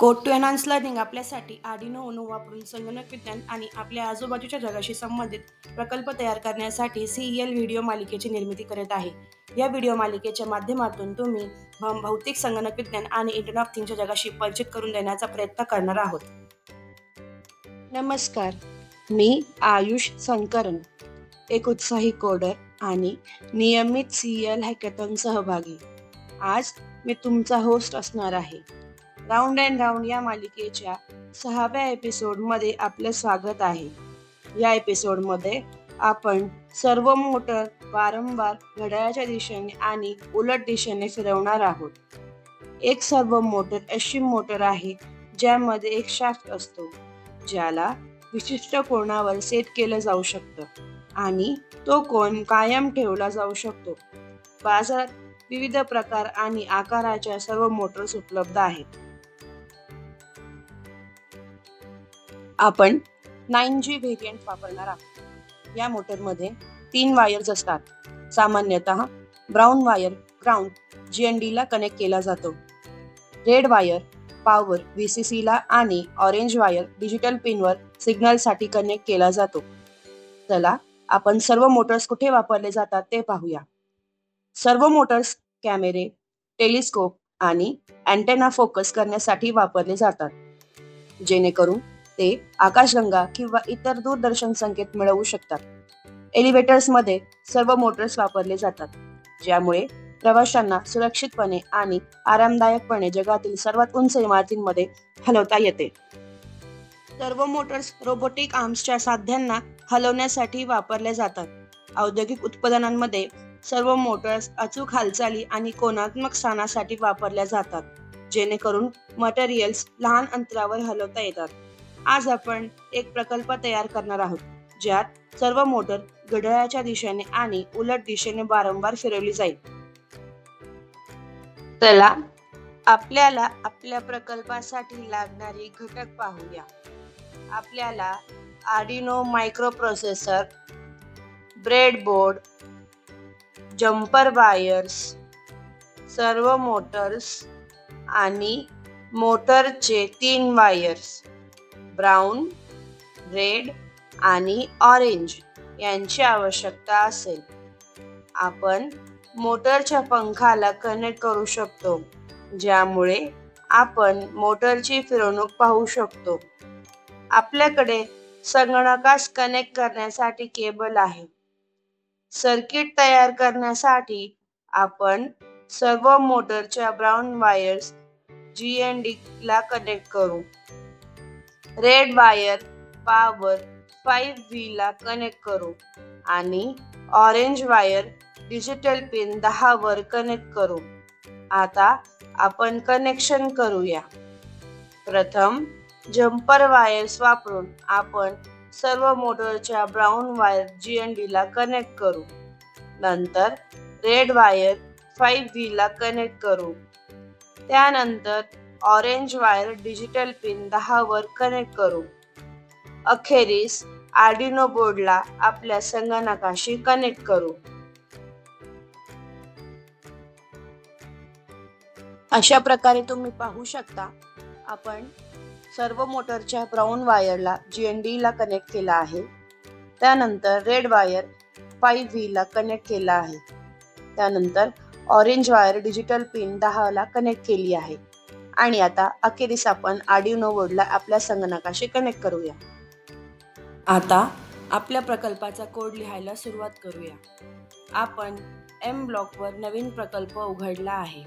Code to enhance learning आपल्यासाठी Arduino Uno वापरून संगणक विज्ञान आणि आपल्या आजूबाजूच्या जगाशी संबंधित प्रकल्प तयार करण्यासाठी CEL व्हिडिओ मालिकेची निर्मिती करत आहे. या व्हिडिओ मालिकेच्या माध्यमातून तुम्ही भौतिक संगणक विज्ञान आणि इंटरनेट ऑफ थिंग्सच्या जगाशी परिचित करून देण्याचा प्रयत्न करणार आहोत. नमस्कार, मी आयुष संकरन, एक उत्साही कोडर आणि नियमित CEL हॅकॅथॉन सहभागी. आज मी तुमचा होस्ट असणार आहे. राऊंड अँड राऊंड या मालिकेच्या 6व्या एपिसोडमध्ये आपलं स्वागत आहे. या एपिसोडमध्ये आपण सर्व मोटर वारंवार घड्याळाच्या दिशेने आणि उलट दिशेने फिरवणार आहोत. एक सर्वो मोटर अशी मोटर आहे ज्यामध्ये एक शाफ्ट असतो, ज्याला विशिष्ट कोनावर सेट केलं जाऊ शकतं आणि तो कोन कायम ठेवला जाऊ शकतो. बाजारात विविध प्रकार आणि आकाराच्या सर्व मोटर्स उपलब्ध आहेत. आपण 9G व्हेरियंट वापरणार आहोत. या मोटरमध्ये 3 वायर्स असतात. सामान्यतः ब्राऊन वायर ग्राउंड GND ला कनेक्ट केला जातो. रेड वायर पॉवर VCC ला आणि ऑरेंज वायर डिजिटल पिनवर सिग्नलसाठी कनेक्ट केला जातो. चला आपण सर्व मोटर्स कुठे वापरले जातात ते पाहूया. सर्व मोटर्स कॅमेरे, टेलिस्कोप आणि अँटेना फोकस करण्यासाठी वापरले जातात, जेणेकरून ते आकाशगंगा किंवा इतर दूरदर्शन संकेत मिळवू शकतात. एलिव्हेटर्समध्ये सर्व मोटर्स वापरले जातात, ज्यामुळे प्रवाशांना सुरक्षितपणे आणि आरामदायकपणे जगातील सर्वात उंच इमारतींमध्ये हलवता येते. सर्व मोटर्स रोबोटिक आर्म्सच्या साध्यांना हलवण्यासाठी वापरले जातात. औद्योगिक उत्पादनांमध्ये सर्व मोटर्स अचूक हालचाली आणि कोनात्मक स्थानासाठी वापरल्या जातात, जेणेकरून मटेरियल्स लहान अंतरावर हलवता येतात. आज आपण एक प्रकल्प तयार करणार आहोत, ज्यात सर्व मोटर घड्याळाच्या दिशेने आणि उलट दिशेने वारंवार फिरवली जाईल. चला आपल्याला आपल्या प्रकल्पासाठी लागणारी घटक पाहूया. आपल्याला Arduino microprocessor, breadboard, jumper wires, सर्व मोटर्स आणि मोटरचे 3 वायर्स ब्राऊन, रेड आणि ऑरेंज यांची आवश्यकता असेल. आपण मोटरच्या पंखाला कनेक्ट करू शकतो, ज्यामुळे आपण मोटरची फिरवणूक पाहू शकतो. आपल्याकडे संगणकास कनेक्ट करण्यासाठी केबल आहे. सर्किट तयार करण्यासाठी आपण सर्व मोटरच्या ब्राऊन वायर्स GND ला कनेक्ट करू. रेड वायर पॉवर 5V ला कनेक्ट करू आणि ऑरेंज वायर डिजिटल पिन 10 वर कनेक्ट करू. आता आपण कनेक्शन करूया. प्रथम जम्पर वायर्स वापरून आपण सर्व मोटरच्या ब्राऊन वायर GND ला कनेक्ट करू. नंतर रेड वायर 5V ला कनेक्ट करू. त्यानंतर ऑरेंज वायर डिजिटल पिन 10 वर कनेक्ट करू. अखेरीस आर्डिनो बोर्डला आपल्या संगणकाशी कनेक्ट करू. अशा प्रकारे तुम्ही पाहू शकता, आपण सर्व मोटरच्या ब्राऊन वायरला GND ला कनेक्ट केला आहे. त्यानंतर रेड वायर 5V ला कनेक्ट केला आहे. त्यानंतर ऑरेंज वायर डिजिटल पिन 10 ला कनेक्ट केली आहे. आणि आता अखेरीस आपण आर्डिनो बोर्डला आपल्या संगणकाशी कनेक्ट करूया. आता आपल्या प्रकल्पाचा कोड लिहायला सुरुवात करूया. आपण M ब्लॉकवर नवीन प्रकल्प उघडला आहे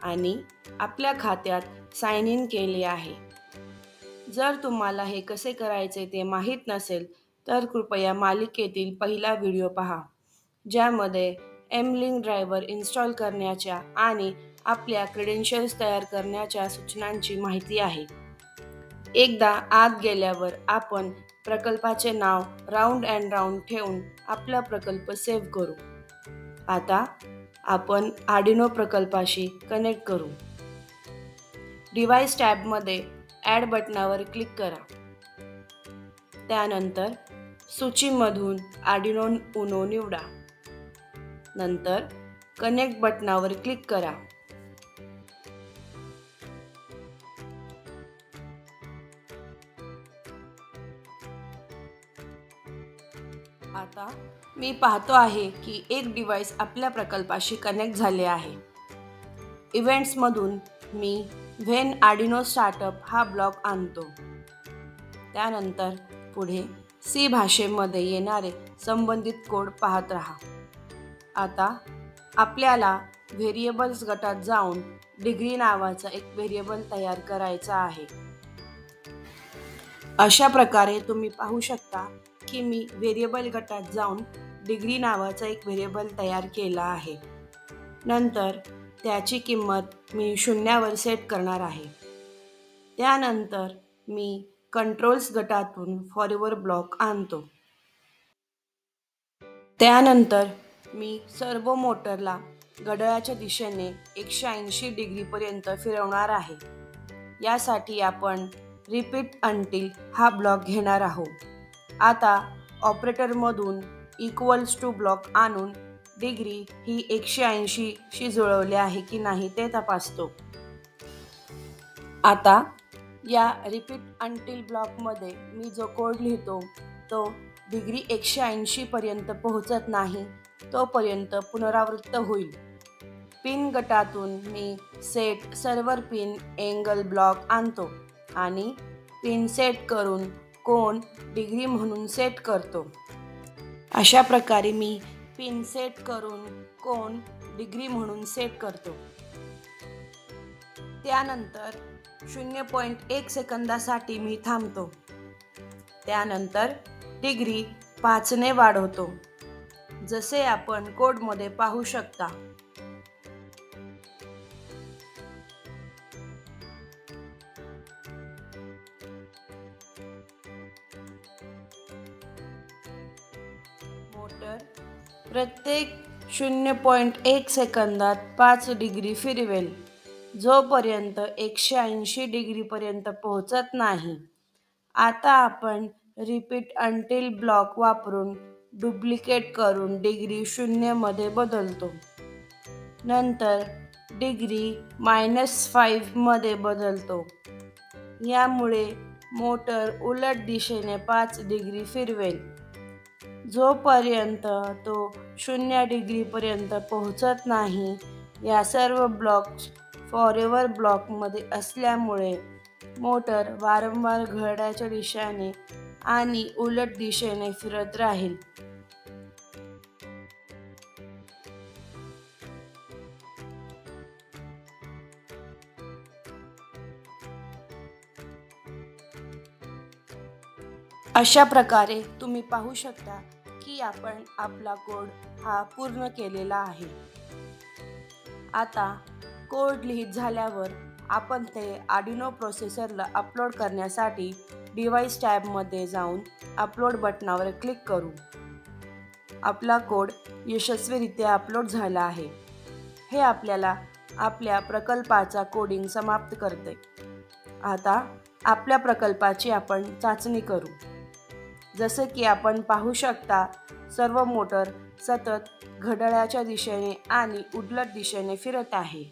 आणि आपल्या खात्यात साइन इन केले आहे. जर तुम्हाला हे कसे करायचे ते माहीत नसेल तर कृपया मालिकेतील पहिला व्हिडिओ पहा, ज्यामध्ये M-Link ड्रायव्हर इन्स्टॉल करण्याच्या आणि आपल्या क्रेडेन्शियल्स तयार करण्याच्या सूचनांची माहिती आहे. एकदा आत गेल्यावर आपण प्रकल्पाचे नाव राऊंड अँड राऊंड ठेवून आपला प्रकल्प सेव्ह करू. आता आपण आर्डिनो प्रकल्पाशी कनेक्ट करू. डिव्हाइस टॅबमध्ये ॲड बटनावर क्लिक करा. त्यानंतर सूचीमधून आर्डिनो उनो निवडा. नंतर कनेक्ट बटनावर क्लिक करा. आता मी पाहतो आहे की एक डिव्हाइस आपल्या प्रकल्पाशी कनेक्ट झाले आहे. इव्हेंट्समधून मी व्हेन आर्डिनो स्टार्टअप हा ब्लॉक आणतो. त्यानंतर पुढे सी भाषेमध्ये येणारे संबंधित कोड पाहत राहा. आता आपल्याला व्हेरिएबल्स गटात जाऊन डिग्री नावाचा एक व्हेरिएबल तयार करायचा आहे. अशा प्रकारे तुम्ही पाहू शकता की मी व्हेरिएबल गटात जाऊन डिग्री नावाचा एक व्हेरिएबल तयार केला आहे. नंतर त्याची किंमत मी 0वर सेट करणार आहे. त्यानंतर मी कंट्रोल्स गटातून फॉरएव्हर ब्लॉक आणतो. त्यानंतर मी सर्वो मोटरला घड्याळाच्या दिशेने 180 डिग्रीपर्यंत फिरवणार आहे. यासाठी आपण रिपीट अंटील हा ब्लॉक घेणार आहोत. आता ऑपरेटरमधून इक्वल्स टू ब्लॉक आणून डिग्री ही 180शी जुळवली आहे की नाही ते तपासतो. आता या रिपीट अंटील ब्लॉकमध्ये मी जो कोड लिहितो तो डिग्री 180 पर्यंत पोहोचत नाही तोपर्यंत पुनरावृत्त होईल. पिन गटातून मी set server pin angle block आणतो आणि पिन सेट करून कोन डिग्री म्हणून सेट करतो. अशा प्रकारे मी पिन सेट करून कोन डिग्री म्हणून सेट करतो. त्यानंतर 0.1 सेकंदासाठी मी थांबतो. त्यानंतर डिग्री 5ने वाढवतो, जसे आपण कोडमध्ये पाहू शकता. मोटर प्रत्येक 0.1 सेकंदात 5 डिग्री फिरवेल, जोपर्यंत 180 डिग्रीपर्यंत पोहोचत नाही. आता आपण रिपीट अंटील ब्लॉक वापरून डुप्लिकेट करून डिग्री 0मध्ये बदलतो. नंतर डिग्री -5 मध्ये बदलतो. यामुळे मोटर उलट दिशेने 5 डिग्री फिरवेल, जोपर्यंत तो 0 डिग्रीपर्यंत पोहोचत नाही. या सर्व ब्लॉक्स फॉरएव्हर ब्लॉकमध्ये असल्यामुळे मोटर वारंवार घड्याळाच्या दिशेने आणि उलट दिशेने फिरत राहील. अशा प्रकारे तुम्ही पाहू शकता की आपण आपला कोड हा पूर्ण केलेला आहे. आता कोड लिहित झाल्यावर आपण ते आर्डिनो प्रोसेसरला अपलोड करण्यासाठी डिव्हाइस टॅबमध्ये जाऊन अपलोड बटनावर क्लिक करू. आपला कोड यशस्वीरित्या अपलोड झाला आहे. हे आपल्याला आपल्या प्रकल्पाचा कोडिंग समाप्त करते. आता आपल्या प्रकल्पाची आपण चाचणी करू. जसे की आपण पाहू शकता, सर्व मोटर सतत घड्याळाच्या दिशेने आणि उलट दिशेने फिरत आहे.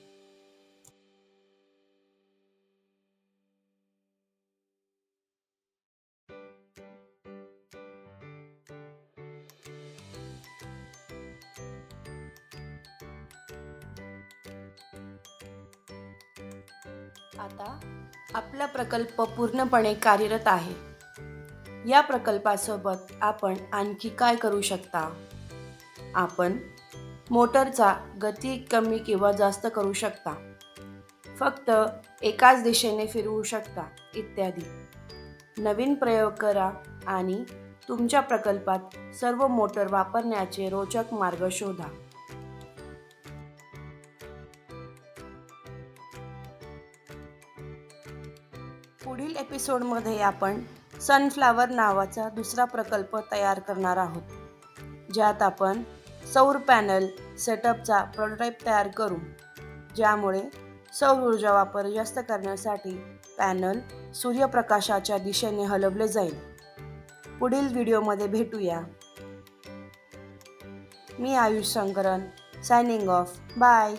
आता आपला प्रकल्प पूर्णपणे कार्यरत आहे. या प्रकल्पासोबत आपण आणखी काय करू शकता? आपण मोटरचा गती कमी किंवा जास्त करू शकता, फक्त एकाच दिशेने फिरवू शकता, इत्यादी. नवीन प्रयोग करा आणि तुमच्या प्रकल्पात सर्व मोटर वापरण्याचे रोचक मार्ग शोधा. पुढील एपिसोडमध्ये आपण सनफ्लावर नावाचा दुसरा प्रकल्प तयार करणार आहोत, ज्यात आपण सौर पॅनल सेटअपचा प्रोटोटाइप तयार करू, ज्यामुळे सौर ऊर्जा वापर जास्त करण्यासाठी पॅनल सूर्यप्रकाशाच्या दिशेने हलवले जाईल. पुढील व्हिडिओमध्ये भेटूया. मी Ayush Shankaran, signing off. Bye.